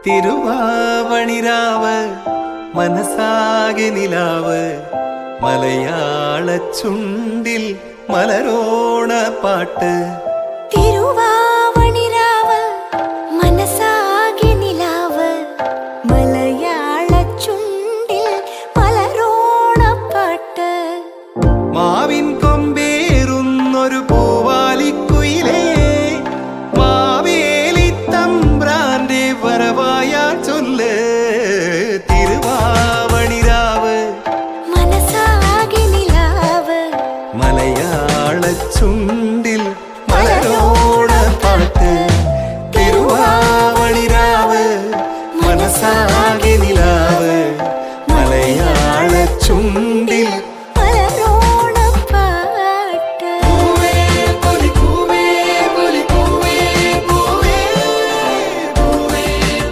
തിരുവാവണിരാവ് മനസാകെ നിലാവ് മലയാള ചുണ്ടിൽ മലരോണ പാട്ട്. തിരുവാവണിരാവ് മനസാകെ നിലാവ് മലയാള ചുണ്ടിൽ മലരോണ പാട്ട്. മാവിൻ കൊമ്പേറുന്നൊരു പൂവാലിക്കുയിലേ മാവേലി തമ്പ്രാന്റെ വരവായാ ചൊല്ല്. തിരുവാവണിരാവ് മനസാകെ നിലാവ് മലയാള ചുണ്ടിൽ മലരോണ പാട്ട്. തിരുവാവണിരാവ് മനസാകെ നിലാവ് മലയാള ചുണ്ടിൽ മലരോണ പാട്ട്. പൂവേ പൊലി പൂവേ പൊലി പൂവേ പൂവേ പൂവേ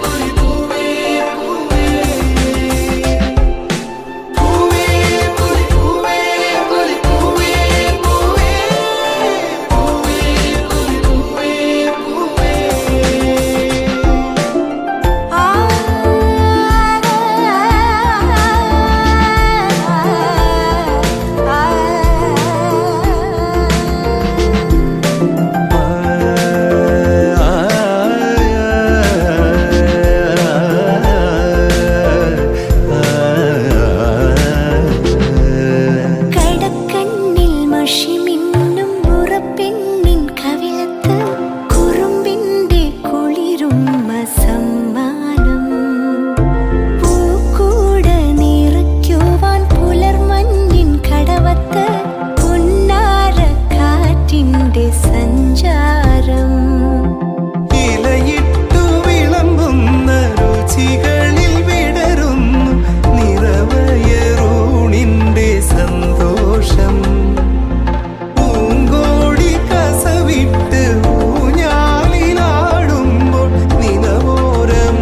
പൊലി പൂവേ പൂവേ പൂവേ പൊലി പൂവേ പൊലി പൂവേ പൂവേ പൂവേ പൊലി പൂവേ പൂവേ. ആ കടക്കണ്ണിൽ മഷിമിന്നും മുറപ്പെണ്ണിൻ കവിളത്ത് കുറുമ്പിന്റെ കുളിരുമ്മ സമ്മാനം. പൂക്കൂട നിറയ്ക്കുവാൻ പുലർമഞ്ഞിൻ കടവത്ത് പുന്നാര കാറ്റിന്റെ സഞ്ചാരം. ഇലയിട്ടു വിളമ്പുന്ന രുചികളിൽ വിടരുന്നു നിറവയറൂണിന്റെ സന്തോഷം. പൂങ്കോടി കസവിട്ട് ഊഞ്ഞാലിലാടുമ്പോൾ നിലവോരമുണരുന്നു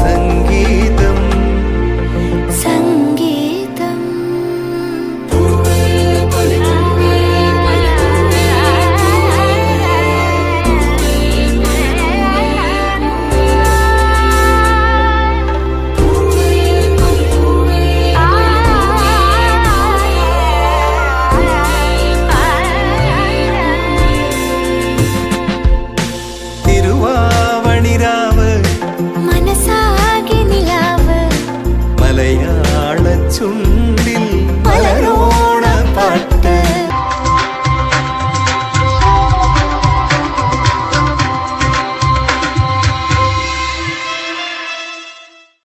സംഗീതം. സംഗീതം തിരുവാവണിരാവ് മനസാകെ നിലാവ് മലയാള ചുണ്ടിൽ